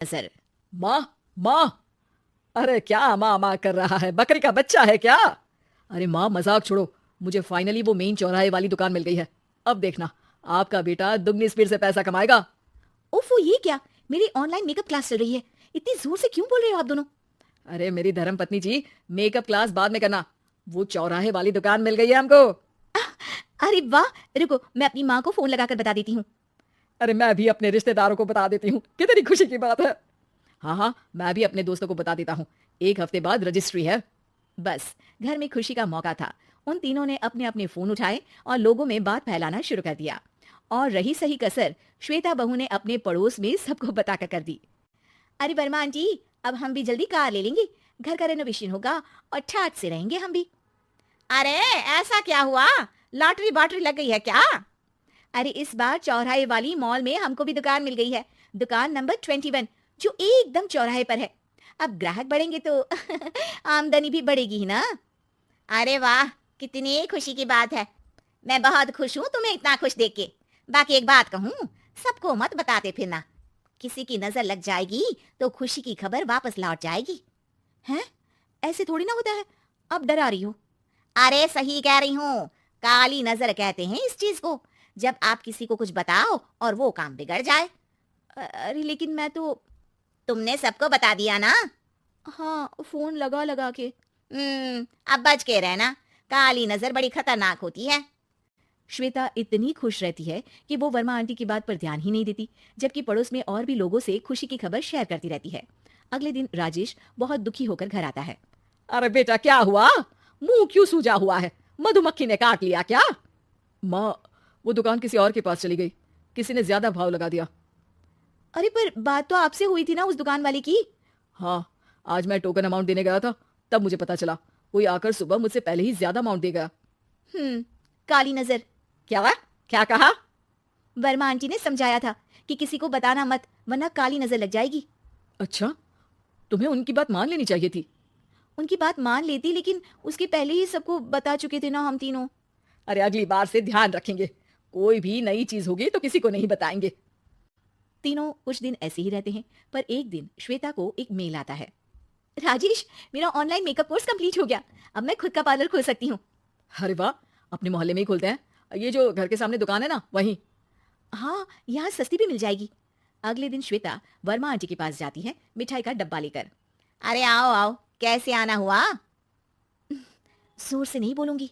नजर। माँ, माँ, अरे क्या माँ माँ कर रहा है? बकरी का बच्चा है क्या? अरे माँ, मजाक छोड़ो। मुझे फाइनली वो मेन चौराहे वाली दुकान मिल गई है। अब देखना, आपका बेटा दुगनी स्पीड से पैसा कमाएगा। ओफो, ये क्या? मेरी ऑनलाइन मेकअप क्लास चल रही है। इतनी जोर से क्यों बोल रहे हो आप दोनों? अरे मेरी धर्म पत्नी जी, मेकअप क्लास बाद में करना। वो चौराहे वाली दुकान मिल गई है हमको। अरे वाह, रुको मैं अपनी माँ को फोन लगाकर बता देती हूँ। अरे मैं भी अपने रिश्तेदारों को बता देती हूँ, कितनी खुशी की बात है। हाँ हाँ, मैं भी अपने दोस्तों को बता देता हूँ। 1 हफ्ते बाद रजिस्ट्री है। बस, घर में खुशी का मौका था। उन तीनों ने अपने अपने फोन उठाए और लोगों में बात फैलाना शुरू कर दिया। और रही सही कसर श्वेता बहू ने अपने पड़ोस में सबको बताकर कर दी। अरे वर्मा आंटी, अब हम भी जल्दी कार ले लेंगे। घर का रेनोवेशन होगा और ठाट से रहेंगे हम भी। अरे ऐसा क्या हुआ? लॉटरी बाटरी लग गई है क्या? अरे इस बार चौराहे वाली मॉल में हमको भी दुकान मिल गई है। दुकान नंबर 21, जो एकदम चौराहे पर है। अब ग्राहक बढ़ेंगे तो आमदनी भी बढ़ेगी ही ना। अरे वाह, कितनी खुशी की बात है। मैं बहुत खुश हूँ तुम्हें इतना खुश देख के। बाकी एक बात कहूँ, सबको मत बताते फिरना। किसी की नजर लग जाएगी तो खुशी की खबर वापस लौट जाएगी। हैं? ऐसे थोड़ी ना होता है। अब डरा रही हो? अरे सही कह रही हूँ। काली नजर कहते हैं इस चीज को, जब आप किसी को कुछ बताओ और वो काम बिगड़ जाए। अरे लेकिन मैं तो। तुमने सबको बता दिया ना? हाँ, फोन लगा लगा के। अब बच के रहना। काली नजर बड़ी खतरनाक होती है। श्वेता इतनी खुश रहती है कि वो वर्मा आंटी की बात पर ध्यान ही नहीं देती, जबकि पड़ोस में और भी लोगों से खुशी की खबर शेयर करती रहती है। अगले दिन राजेश बहुत दुखी होकर घर आता है। अरे बेटा, क्या हुआ? मुंह क्यों सूजा हुआ है? मधुमक्खी ने काट लिया क्या? माँ, वो दुकान किसी और के पास चली गई। किसी ने ज्यादा भाव लगा दिया। अरे पर बात तो आपसे हुई थी ना उस दुकान वाले की। हाँ, आज मैं टोकन अमाउंट देने गया था, तब मुझे पता चला। कोई आकर सुबह मुझसे पहले ही ज्यादा अमाउंट दे गया। काली नजर। क्या? क्या कहा? वर्मा आंटी ने समझाया था कि किसी को बताना मत, वरना काली नजर लग जाएगी। अच्छा, तुम्हें उनकी बात मान लेनी चाहिए थी। उनकी बात मान लेती, लेकिन उसके पहले ही सबको बता चुके थे ना हम तीनों। अरे अगली बार से ध्यान रखेंगे। कोई भी नई चीज होगी तो किसी को नहीं बताएंगे। तीनों कुछ दिन ऐसे ही रहते हैं, पर एक दिन श्वेता को एक मेल आता है। राजेश, मेरा ऑनलाइन मेकअप कोर्स कंप्लीट हो गया। अब मैं खुद का पार्लर खोल सकती हूँ। अरे वाह, अपने मोहल्ले में ही खोलते हैं। ये जो घर के सामने दुकान है ना, वहीं। हाँ, यहाँ सस्ती भी मिल जाएगी। अगले दिन श्वेता वर्मा आंटी के पास जाती है मिठाई का डब्बा लेकर। अरे आओ आओ, कैसे आना हुआ? जोर से नहीं बोलूंगी।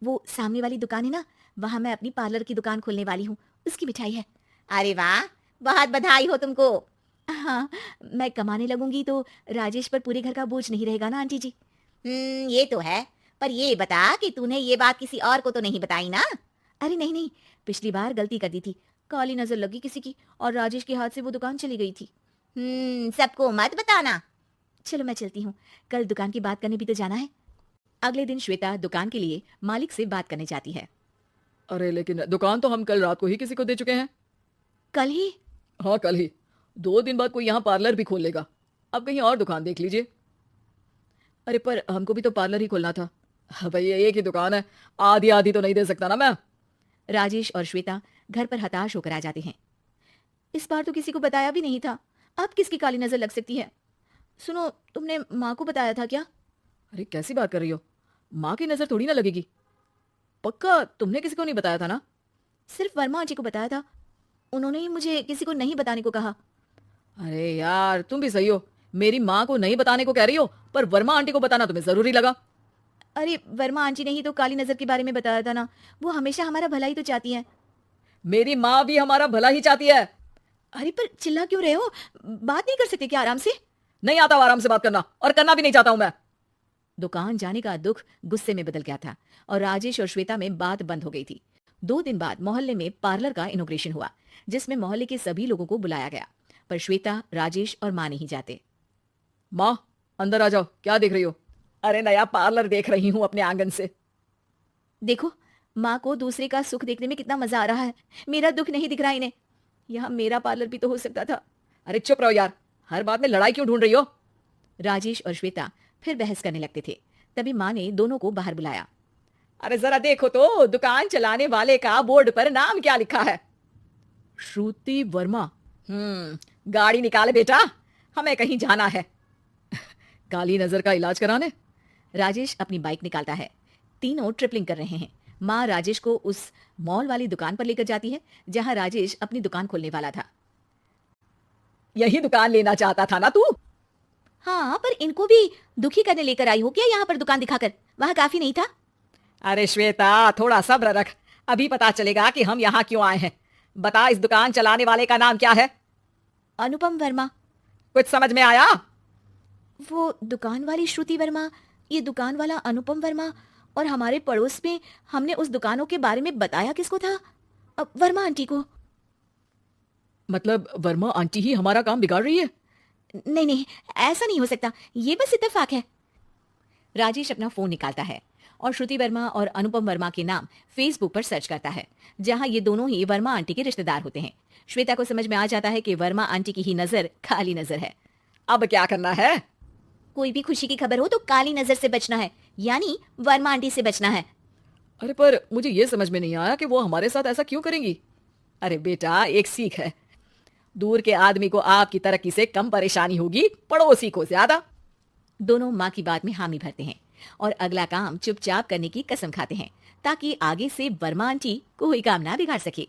वो सामने वाली दुकान है ना, वहां मैं अपनी पार्लर की दुकान खोलने वाली हूँ। उसकी मिठाई है। अरे वाह, बहुत बधाई हो तुमको। हाँ, मैं कमाने लगूंगी तो राजेश पर पूरे घर का बोझ नहीं रहेगा ना आंटी जी। ये तो है। पर ये बता कि तूने ये बात किसी और को तो नहीं बताई ना? अरे नहीं नहीं, पिछली बार गलती कर दी थी। काली नजर लगी किसी की और राजेश के हाथ से वो दुकान चली गई थी। सबको मत बताना। चलो मैं चलती हूँ, कल दुकान की बात करने भी तो जाना है। अगले दिन श्वेता दुकान के लिए मालिक से बात करने जाती है। अरे लेकिन दुकान तो हम कल रात को ही किसी को दे चुके हैं। कल ही? हाँ, कल ही। 2 दिन बाद कोई यहाँ पार्लर भी खोल लेगा। अब कहीं और दुकान देख लीजिए। अरे पर हमको भी तो पार्लर ही खोलना था। हाँ भैया, एक ही दुकान है, आधी आधी तो नहीं दे सकता ना मैं। राजेश और श्वेता घर पर हताश होकर आ जाते हैं। इस बार तो किसी को बताया भी नहीं था, अब किसकी काली नजर लग सकती है? सुनो, तुमने माँ को बताया था क्या? अरे कैसी बात कर रही हो? माँ की नजर थोड़ी ना लगेगी। पक्का तुमने किसी को नहीं बताया था ना? सिर्फ वर्मा आंटी को बताया था। उन्होंने ही मुझे किसी को नहीं बताने को कहा। अरे यार, तुम भी सही हो। मेरी माँ को नहीं बताने को कह रही हो, पर वर्मा आंटी को बताना तुम्हें जरूरी लगा। अरे वर्मा आंटी ने ही तो काली नजर के बारे में बताया था ना। वो हमेशा हमारा भला ही तो चाहती है। मेरी माँ भी हमारा भला ही चाहती है। अरे पर चिल्ला क्यों रहे हो? बात नहीं कर सकते क्या आराम से? नहीं आता आराम से बात करना, और करना भी नहीं चाहता हूं मैं। दुकान जाने का दुख गुस्से में बदल गया था और राजेश और श्वेता में बात बंद हो गई थी। 2 दिन बाद मोहल्ले में पार्लर का इनोग्रेशन हुआ, जिसमें मोहल्ले के सभी लोगों को बुलाया गया, पर श्वेता, राजेश और माँ नहीं जाते। माँ, अंदर आ जाओ, क्या देख रही हो? अरे नया पार्लर देख रही हूँ अपने आंगन से। देखो, माँ को दूसरे का सुख देखने में कितना मजा आ रहा है। मेरा दुख नहीं दिख रहा इन्हें। यहाँ मेरा पार्लर भी तो हो सकता था। अरे चुप रहो यार, हर बात में लड़ाई क्यों ढूंढ रही हो? राजेश और श्वेता फिर बहस करने लगते थे। तभी माँ ने दोनों को बाहर बुलाया। अरे जरा देखो तो, दुकान चलाने वाले का बोर्ड पर नाम क्या लिखा है? श्रुति वर्मा। गाड़ी निकाले बेटा, हमें कहीं जाना है। काली नजर का इलाज कराने। राजेश अपनी बाइक निकालता है। तीनों ट्रिपलिंग कर रहे हैं। माँ राजेश को उस मॉल वाली दुकान पर लेकर जाती है जहां राजेश अपनी दुकान खोलने वाला था। यही दुकान लेना चाहता था ना तू? हाँ, पर इनको भी दुखी करने लेकर आई हो क्या यहाँ पर दुकान दिखाकर? वहाँ काफी नहीं था? अरे श्वेता, थोड़ा सब्र रख, अभी पता चलेगा कि हम यहाँ क्यों आए हैं। बता, इस दुकान चलाने वाले का नाम क्या है? अनुपम वर्मा। कुछ समझ में आया? वो दुकान वाली श्रुति वर्मा, ये दुकान वाला अनुपम वर्मा, और हमारे पड़ोस में हमने उस दुकानों के बारे में बताया किसको था? वर्मा आंटी को। मतलब वर्मा आंटी ही हमारा काम बिगाड़ रही है? नहीं नहीं, ऐसा नहीं हो सकता, ये बस इत्तेफाक है। राजेश अपना फोन निकालता है और श्रुति वर्मा और अनुपम वर्मा के नाम फेसबुक पर सर्च करता है, जहां ये दोनों ही वर्मा आंटी के रिश्तेदार होते हैं। श्वेता को समझ में आ जाता है कि वर्मा आंटी की ही नजर काली नजर है। अब क्या करना है? कोई भी खुशी की खबर हो तो काली नजर से बचना है, यानी वर्मा आंटी से बचना है। अरे पर मुझे ये समझ में नहीं आया कि वो हमारे साथ ऐसा क्यों करेंगी। अरे बेटा, एक सीख है, दूर के आदमी को आपकी तरक्की से कम परेशानी होगी, पड़ोसी को ज्यादा। दोनों माँ की बात में हामी भरते हैं और अगला काम चुपचाप करने की कसम खाते हैं, ताकि आगे से वर्मा आंटी कोई काम ना बिगाड़ सके।